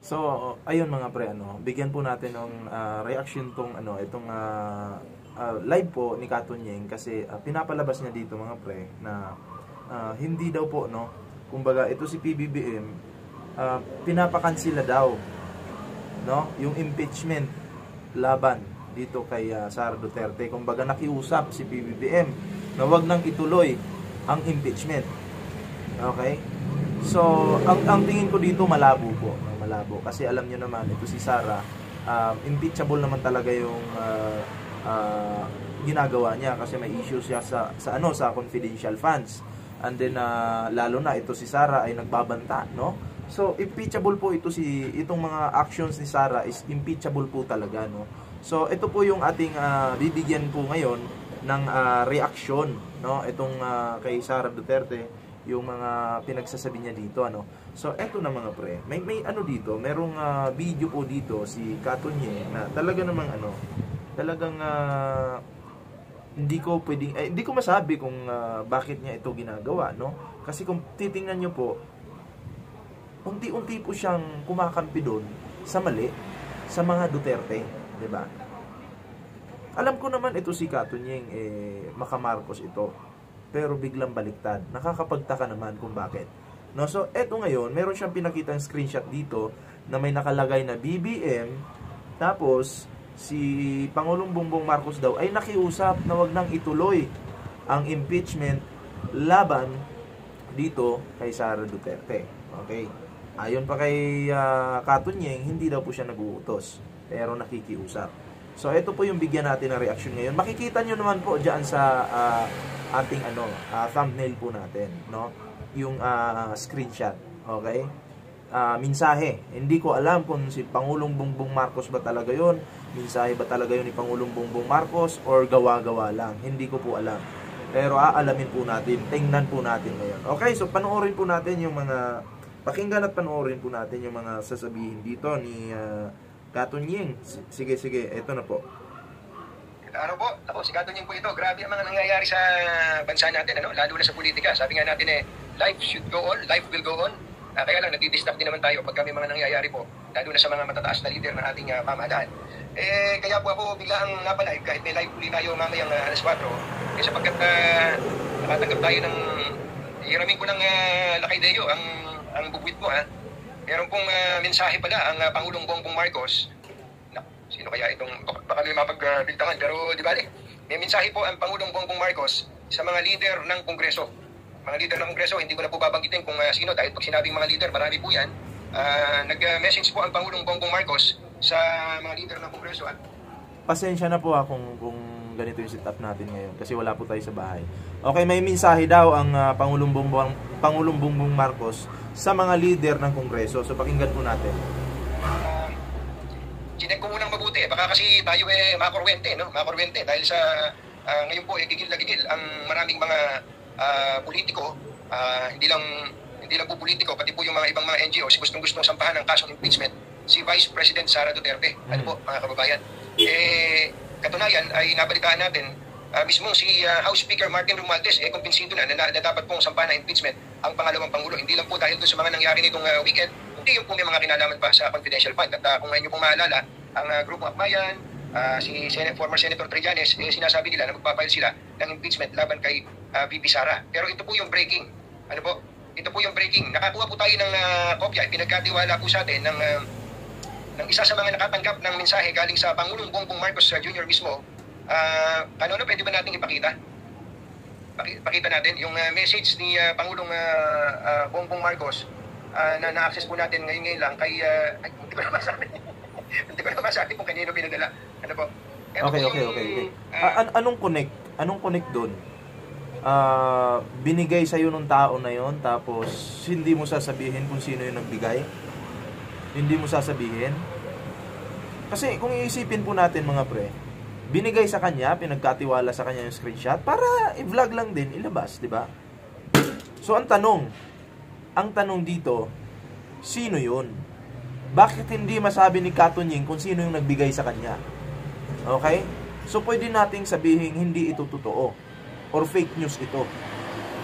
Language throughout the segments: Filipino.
So, ayun mga pre, bigyan po natin ng reaction itong live po ni Katunyeng kasi pinapalabas niya dito mga pre na hindi daw po, kumbaga ito si PBBM, pinapakansila daw, yung impeachment laban dito kay Sara Duterte. Kumbaga nakiusap si PBBM na wag nang ituloy ang impeachment. Okay? So, ang tingin ko dito malabo po, malabo kasi alam niyo naman ito si Sara, impeachable naman talaga yung ginagawa niya kasi may issue siya sa confidential funds. And then lalo na ito si Sara ay nagbabanta, So, impeachable po itong mga actions ni Sara is impeachable po talaga, So, ito po yung ating bibigyan po ngayon ng reaction, itong kay Sara Duterte, yung mga pinagsasabi niya dito, So, eto na mga pre, may dito, merong video po dito si Katunyeng na talaga namang talagang hindi ko masabi kung bakit niya ito ginagawa, Kasi kung titingnan niyo po, unti-unti po siyang kumakampi doon sa mali sa mga Duterte, 'di ba? Alam ko naman ito si Katunyeng maka-Marcos ito. Pero biglang baliktad. Nakakapagtaka naman kung bakit. So, eto ngayon, meron siyang pinakitang screenshot dito na may nakalagay na BBM, tapos si Pangulong Bongbong Marcos daw ay nakiusap na wag nang ituloy ang impeachment laban dito kay Sara Duterte. Okay? Ayon pa kay Katunyeng, hindi daw po siya nag-uutos, pero nakikiusap. So, ito po yung bigyan natin ng reaction ngayon. Makikita nyo naman po dyan sa ating thumbnail po natin, yung screenshot. Okay? Mensahe. Hindi ko alam kung si Pangulong Bongbong Marcos ba talaga yon, mensahe ba talaga yun ni Pangulong Bongbong Marcos, or gawa-gawa lang. Hindi ko po alam. Pero aalamin po natin, tingnan po natin ngayon. Okay, so panoorin po natin yung mga, pakinggan at panoorin po natin yung mga sasabihin dito ni Katunyeng. Sige, eto na po. Araw po, ako si Katunyeng po ito. Grabe ang mga nangyayari sa bansa natin, lalo na sa politika. Sabi nga natin life should go on, life will go on. Kaya lang, natidistract din naman tayo pag may mga nangyayari po, lalo na sa mga matataas na leader ng ating pamahalaan. Kaya po ako bigla ang napalive kahit may live uli tayo mamayang alas 4. Sapagkat nakatanggap tayo ng, hiramin ko ng Lakay-Deo, ang bubwit mo, Meron pong mensahe pala ang Pangulong Bongbong Marcos. Sino kaya itong, baka may mapagbintangan, pero di bali. May mensahe po ang Pangulong Bongbong Marcos sa mga leader ng Kongreso. Mga leader ng Kongreso, hindi ko na po babanggitin kung sino, dahil pag sinabing mga leader, marami po yan. Nag-message po ang Pangulong Bongbong Marcos sa mga leader ng Kongreso. Pasensya na po kung ganito yung setup natin ngayon kasi wala po tayo sa bahay. Okay, may mensahe daw ang Pangulong Bongbong Marcos sa mga leader ng Kongreso. So pakinggan po natin. Chinek ko munang mabuti, baka kasi tayo makurwente, makurwente dahil sa ngayon po gigil na gigil ang maraming mga politiko, hindi lang po politiko, pati po yung mga ibang mga NGOs gustong-gustong sampahan ng kasong impeachment si Vice President Sara Duterte. Ano po mga kababayan? Katunayan ay nabalitaan natin mismo si House Speaker Martin Romualdez kumbinsido na dapat pong sampahan ng impeachment ang pangalawang Pangulo. Hindi lang po dahil doon sa mga nangyari nitong weekend, hindi yung po may mga kinalaman pa sa confidential fund. At kung ngayon nyo pong maalala, ang Grupong Akbayan, si former Senator Trillanes, sinasabi nila na magpapile sila ng impeachment laban kay VP Sara. Pero ito po yung breaking. Ano po? Ito po yung breaking. Nakakuha po tayo ng kopya. Pinagkatiwala po sa atin ng isa sa mga nakatanggap ng mensahe galing sa Pangulong Bongbong Marcos Jr. mismo. Ano pwede ba natin ipakita? Pakita natin yung message ni Pangulong Bongbong Marcos na na-access po natin ngayon lang kay hindi ko na masabi. Hindi ko na masabi kung kanino pinadala. Ano po? Okay. Anong connect doon? Binigay sa iyo ng tao na yon, tapos hindi mo sasabihin kung sino yung nagbigay? Hindi mo sasabihin? Kasi kung iisipin po natin mga pre, binigay sa kanya, pinagkatiwala sa kanya yung screenshot para i-vlog lang din, ilabas, di ba? So ang tanong dito, sino yun? Bakit hindi masabi ni Katunyeng kung sino yung nagbigay sa kanya? Okay? So pwede nating sabihin hindi ito totoo or fake news ito.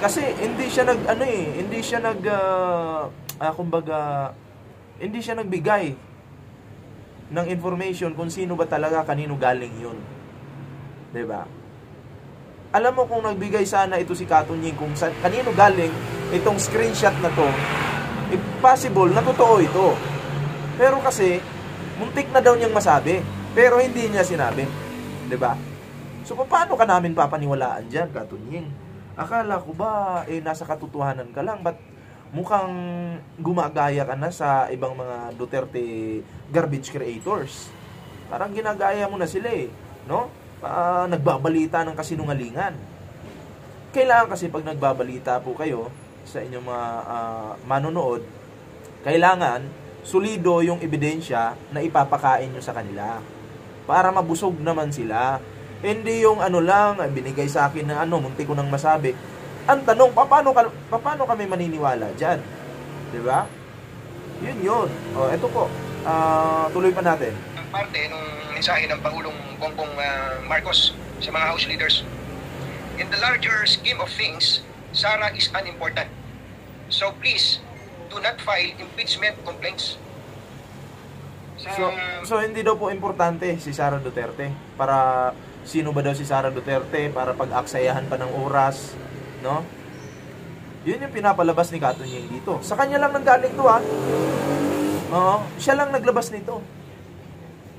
Kasi hindi siya kumbaga Hindi siya nagbigay ng information kung sino ba talaga, kanino galing yun. 'Di ba? Alam mo kung nagbigay sana ito si Katunying kung kanino galing itong screenshot na to, possible na totoo ito. Pero kasi muntik na daw niyang masabi, pero hindi niya sinabi. 'Di ba? So paano ka namin papaniwalaan diyan, Katunying? Akala ko ba nasa katotohanan ka lang, but mukhang gumagaya ka na sa ibang mga Duterte garbage creators. Parang ginagaya mo na sila no? Nagbabalita ng kasinungalingan. Kailangan kasi pag nagbabalita po kayo sa inyong mga manonood, kailangan solido yung ebidensya na ipapakain nyo sa kanila para mabusog naman sila. Hindi yung lang, binigay sa akin na munti ko nang masabi. Ang tanong, paano kami maniniwala dyan? Diba? Yun. O, eto po. Tuloy pa natin. Parte nung mensahe ng Pangulong Bongbong Marcos sa mga House leaders. In the larger scheme of things, Sara is unimportant. So please, do not file impeachment complaints. So hindi daw po importante si Sara Duterte. Para sino ba daw si Sara Duterte para pag-aksayahan pa ng oras, no? Yun yung pinapalabas ni Katunying dito. Sa kanya lang nanggaling to, Oo, siya lang naglabas nito.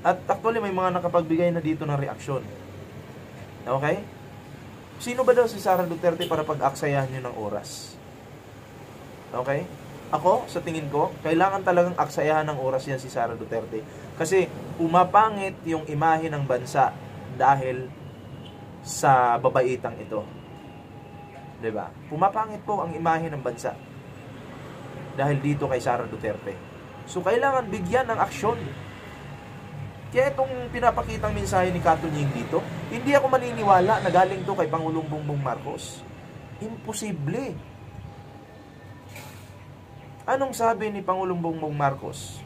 At actually may mga nakapagbigay na dito ng reaksyon. Okay? Sino ba daw si Sara Duterte para pag-aksayahan niyo ng oras? Okay? Ako, sa tingin ko, kailangan talagang aksayahan ng oras yan si Sara Duterte. Kasi pumapangit yung imahe ng bansa dahil sa babaitang ito. 'Di ba? Pumapangit po ang imahe ng bansa dahil dito kay Sara Duterte. So kailangan bigyan ng aksyon. Kaya itong pinapakitang mensahe ni Katunying dito, hindi ako maniniwala na galing to kay Pangulong Bongbong Marcos. Imposible. Anong sabi ni Pangulong Bongbong Marcos?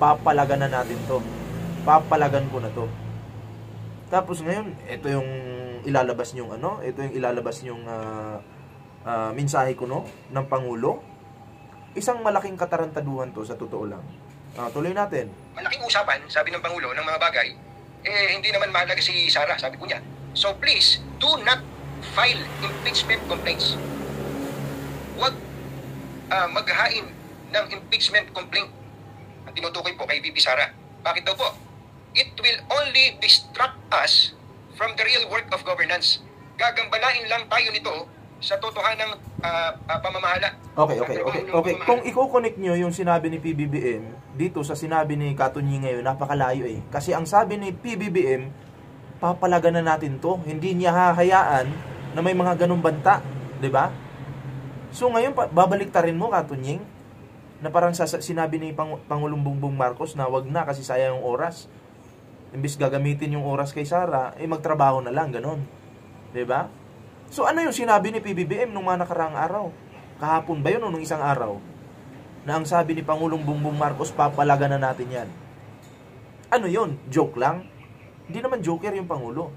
Papalagan na natin to. Papalagan ko na to. Tapos ngayon, ito yung ilalabas niyong ito yung ilalabas niyong mensahe ko ng Pangulo. Isang malaking katarantaduhan to sa totoo lang. Tuloy natin. Malaking usapan, sabi ng Pangulo, ng mga bagay, hindi naman mahalaga si Sara, sabi po niya. So please, do not file impeachment complaints. Huwag maghain ng impeachment complaint. Ang tinutukoy po kay VP Sara. Bakit daw po? It will only distract us from the real work of governance. Gagambalain lang tayo nito sa totohanang pamamahala. Okay. Kung i-connect nyo yung sinabi ni PBBM dito sa sinabi ni Katunying ngayon, napakalayo Kasi ang sabi ni PBBM, papalagan na natin to. Hindi niya hahayaan na may mga ganung banta. 'Di ba? So ngayon, babaliktarin mo, Katunying, na parang sinabi ni Pangulong Bongbong Marcos na wag na kasi sayang yung oras. Imbis gagamitin yung oras kay Sara, magtrabaho na lang, ganun. 'Di ba? So ano yung sinabi ni PBBM nung mga nakaraang araw? Kahapon ba yun o nung isang araw? Na ang sabi ni Pangulong Bongbong Marcos, papalagan na natin yan. Ano yun? Joke lang? Hindi naman joker yung Pangulo.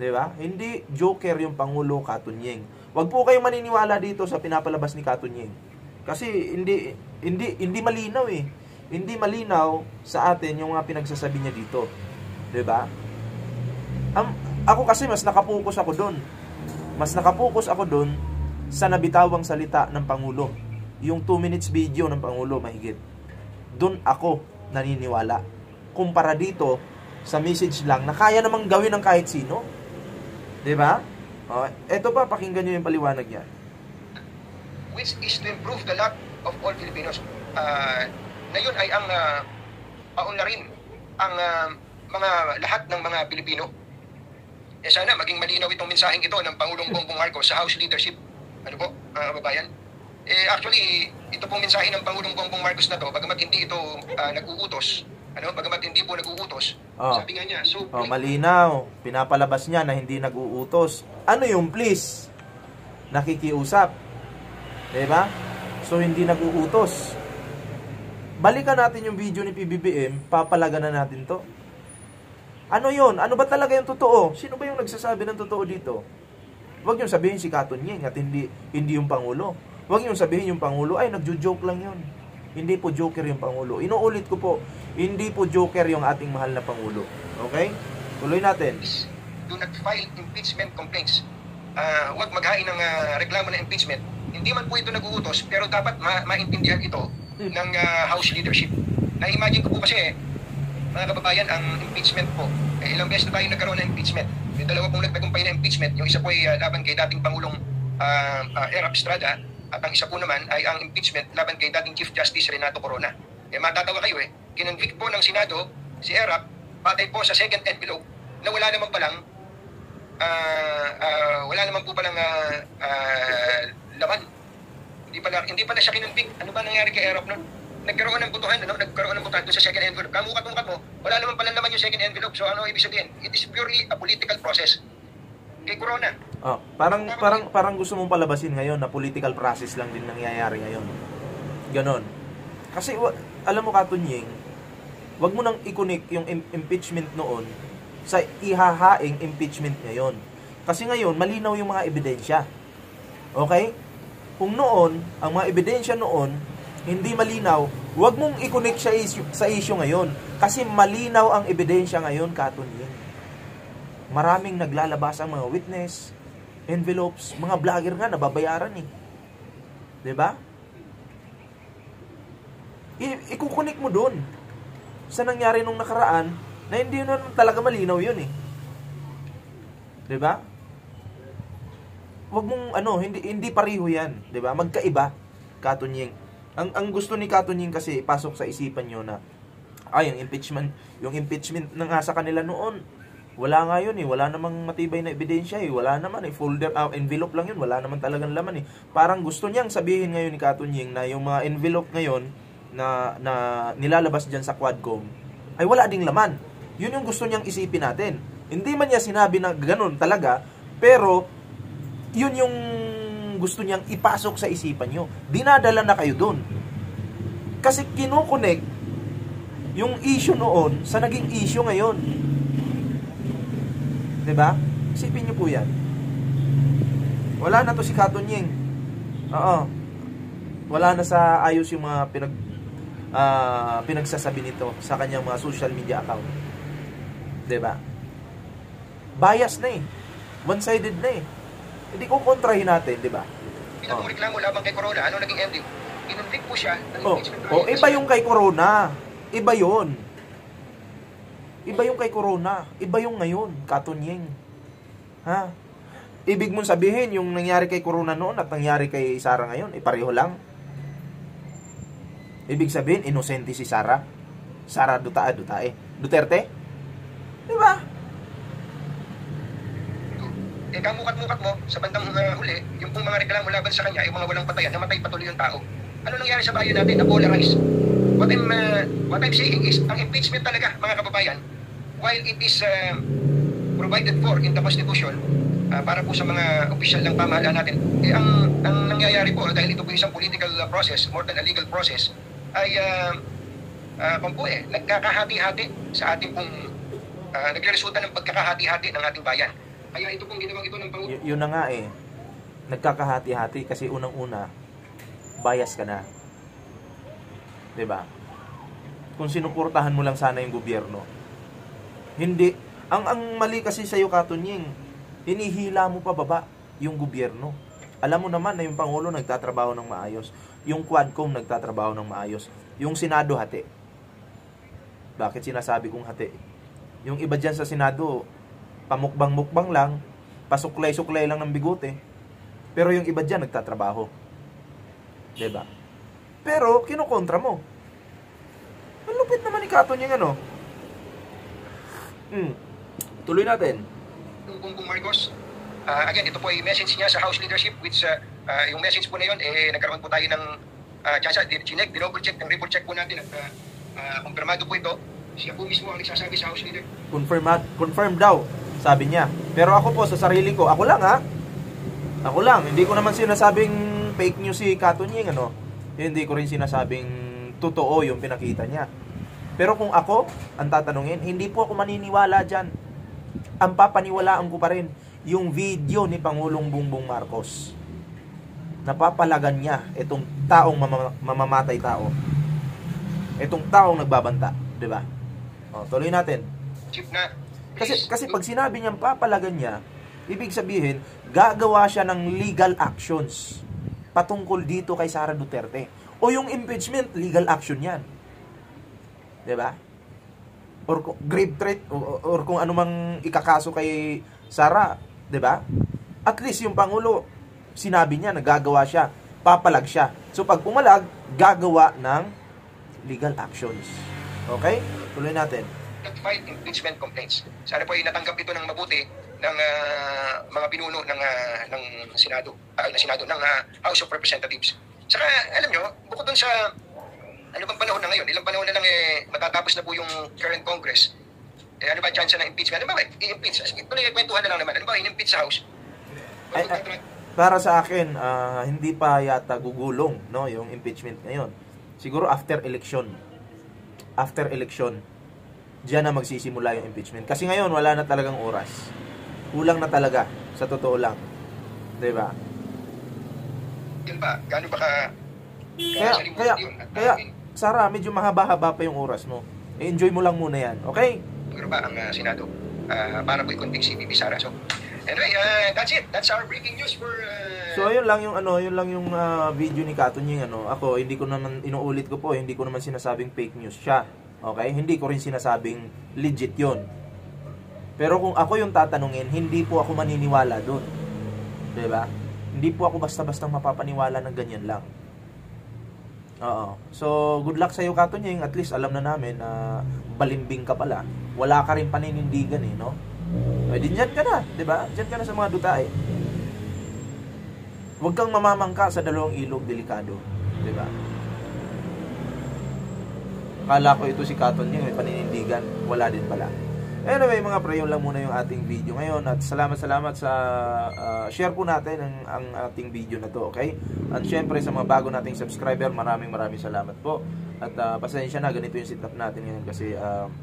'Di ba? Hindi joker yung Pangulo, Katunying. Wag po kayong maniniwala dito sa pinapalabas ni Katunying. Kasi hindi malinaw Hindi malinaw sa atin yung mga pinagsasabi niya dito. 'Di ba? Ako kasi mas nakapokus ako doon. Mas nakapokus ako doon sa nabitawang salita ng Pangulo. Yung 2 minutes video ng Pangulo mahigit. Doon ako naniniwala. Kumpara dito sa message lang na kaya namang gawin ng kahit sino. 'Di ba? Eto pa, pakinggan niyo yung paliwanag niya. Which is to improve the luck of all Filipinos. Na yun ay ang paunlarin ang mga lahat ng mga Pilipino. Sana maging malinaw itong mensaheng ito ng Pangulong Bongbong Marcos sa House leadership. Ano po, mga kababayan? Actually, ito pong mensahe ng Pangulong Bongbong Marcos na to, bagamat hindi ito nag-uutos, bagamat hindi po nag-uutos, sabi nga niya, so... malinaw. Pinapalabas niya na hindi nag-uutos. Ano yung please? Nakikiusap. Diba? So, hindi nag-uutos. Balikan natin yung video ni PBBM, papalagan na natin to. Ano yun? Ano ba talaga yung totoo? Sino ba yung nagsasabi ng totoo dito? Huwag yung sabihin si Katunying at hindi yung Pangulo. Huwag yung sabihin yung Pangulo, ay, nagjo-joke lang yun. Hindi po joker yung Pangulo. Inuulit ko po, hindi po joker yung ating mahal na Pangulo. Okay? Tuloy natin. Do not file impeachment complaints. Huwag maghain ng reklamo ng impeachment. Hindi man po ito nag-uutos, pero dapat maintindihan ito ng House leadership. Na-imagine ko po kasi, mga kababayan, ang impeachment po, ilang beses na tayo nagkaroon ng impeachment. May dalawa pong nagtagumpay na impeachment. Yung isa po ay laban kay dating Pangulong Erap Estrada, at ang isa po naman ay ang impeachment laban kay dating Chief Justice Renato Corona. Matatawa kayo kinonvict po ng Senado si Erap patay po sa second envelope na wala naman po palang laman. Hindi pala siya kinonvict. Ano ba nangyari kay Erap noon? Nagkaroon ng butuhan, nagkaroon ng butuhan doon sa second envelope. Kamukat mo, wala naman pala laman yung second envelope. So ano ibig sabihin? It is purely a political process. Kay Corona. Parang gusto mong palabasin ngayon na political process lang din nangyayari ngayon. Ganon. Kasi alam mo, Katunying, wag mo nang i-connect yung impeachment noon sa ihahaing impeachment ngayon. Kasi ngayon, malinaw yung mga ebidensya. Okay? Kung noon, ang mga ebidensya noon, hindi malinaw, wag mong i-connect sa issue ngayon. Kasi malinaw ang ebidensya ngayon, Katunying. Maraming naglalabas ang mga witness, envelopes, mga vlogger nga nababayaran eh. 'Di ba? Ikukunik mo doon sa nangyari nung nakaraan na hindi naman talaga malinaw 'yun eh. 'Di ba? Wag mong hindi pareho 'yan, 'di ba? Magkaiba, Katunying. Ang gusto ni Katunying kasi ipasok sa isipan niyo na yung impeachment na nga sa kanila noon. Wala nga yun eh, wala namang matibay na ebidensya eh, wala naman eh, folder, envelope lang yun, wala naman talagang laman eh. Parang gusto niyang sabihin ngayon ni Katunying na yung mga envelope ngayon na nilalabas dyan sa Quadcom ay wala ding laman. Yun yung gusto niyang isipin natin. Hindi man niya sinabi na ganun talaga, pero yun yung gusto niyang ipasok sa isipan nyo. Dinadala na kayo dun. Kasi kinokonek yung issue noon sa naging issue ngayon. 'Di ba? Isipin niyo po 'yan. Wala na to si Katunying. Wala na sa ayos yung mga pinagsasabi nito sa kanyang mga social media account. 'Di ba? Bias na eh. One-sided na eh. Hindi ko kontrahin natin, 'di ba? Reklamo laban kay Corona, ano naging ending? Kinonvict po siya ng impeachment. Iba yung kay Corona. Iba 'yon. Iba yung kay Corona. Iba yung ngayon, Katunying. Ha? Ibig mong sabihin, yung nangyari kay Corona noon at nangyari kay Sara ngayon, pareho lang. Ibig sabihin, inosente si Sara. Sara Duterte? Diba? Kamukat-mukat mo, sa bandang huli, yung pong mga reklamo laban sa kanya, yung mga walang patayan, namatay patuloy yung tao. Ano nangyari sa bayan natin? Na-polarize. What I'm saying is, ang impeachment talaga, mga kababayan, while it is provided for in the Constitution, para po sa mga opisyal ng pamahalaan natin, ang nangyayari po, dahil ito po isang political process, more than a legal process, ay nagkakahati-hati sa ating pong, nagre-resulta ng pagkakahati-hati ng ating bayan. Kaya ito pong ginawang ito ng Pangulo. Yun na nga eh, nagkakahati-hati kasi unang-una, bias ka na. 'Di ba? Kung sinuportahan mo lang sana yung gobyerno. Hindi. Ang mali kasi sa iyo, Katunying, hinihila mo pa baba yung gobyerno. Alam mo naman na yung Pangulo nagtatrabaho ng maayos. Yung Quadcom nagtatrabaho ng maayos. Yung Senado, hati. Bakit sinasabi kong hati? Yung iba dyan sa Senado, pamukbang-mukbang lang, pasuklay-suklay lang ng bigote. Pero yung iba dyan nagtatrabaho. 'Di ba? Pero kinukontra mo. Ang lupit naman ni Katunying Tuloy natin. Bongbong Marcos, again, ito po ay message niya sa House leadership, which yung message po na yun, nagkaroon po tayo ng chance, dinouble check, ng report check po natin at kumpirmado po ito. Siya po mismo ang nagsasabi sa House leader. Confirm daw, sabi niya. Pero ako po, sa sarili ko, ako lang, hindi ko naman sinasabing fake news si Katunying, Hindi ko rin sinasabing totoo yung pinakita niya. Pero kung ako, ang tatanungin, hindi po ako maniniwala dyan. Ang papaniwalaan ko pa rin yung video ni Pangulong Bongbong Marcos. napapalagan niya itong taong mamamatay tao. Itong taong nagbabanta, 'di ba? O, tuloy natin. Chief na. Kasi pag sinabi niyang papalagan niya, ibig sabihin, gagawa siya ng legal actions patungkol dito kay Sara Duterte. O yung impeachment, legal action yan. 'Di ba? Or grave threat, or kung anumang ikakaso kay Sara, 'di ba? At least yung Pangulo, sinabi niya, nagagawa siya, papalag siya. So pag pumalag, gagawa ng legal actions. Okay? Tuloy natin. Fight impeachment complaints. Sana po ay natanggap ito ng mabuti ng mga pinuno ng Senado, ng House of Representatives. Saka alam nyo, bukod dun sa ano bang panahon na ngayon, ilang panahon na lang matatapos na po yung current Congress. Ano ba chance ng impeachment? Ano ba? I-impeach. Kwentuhan na lang naman. Ano ba? I-impeach sa House? Para sa akin, hindi pa yata gugulong, no, yung impeachment ngayon. Siguro after election. After election, diyan na magsisimula yung impeachment. Kasi ngayon, wala na talagang oras. Kulang na talaga, sa totoo lang. 'Di ba? Yun ba? Gaano ba ka... Kaya, Sara, medyo mahaba-haba pa yung oras mo. Enjoy mo lang muna yan, okay? Pero ba ang Senado para po i-convict si Bibi Sara? So, anyway, that's it. That's our breaking news for... So, yun lang yung video ni Katunying, Ako, hindi ko naman, inuulit ko po, hindi ko naman sinasabing fake news siya. Okay? Hindi ko rin sinasabing legit yon. Pero kung ako yung tatanungin, hindi po ako maniniwala doon. 'Di ba? Hindi po ako basta-basta mapapaniwala ng ganyan lang. Oo. So, good luck sa iyo, Katunying. At least alam na namin na balimbing ka pala. Wala ka rin paninindigan no? Pwede dyan ka na, 'di ba? Dyan ka na sa mga dutae. Huwag kang mamamangka sa dalawang ilog, delikado, 'di ba? Akala ko ito si Katunying may paninindigan, wala din pala. Anyway, mga pre, yun lang muna yung ating video ngayon. At salamat sa share po natin ang ating video na to, okay? At syempre sa mga bago nating subscriber, maraming salamat po. At pasensya na, ganito yung setup natin ngayon kasi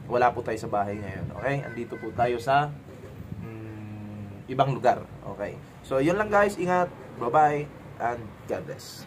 wala po tayo sa bahay ngayon, okay? Andito po tayo sa ibang lugar, okay? So, yun lang guys, ingat, bye-bye, and God bless.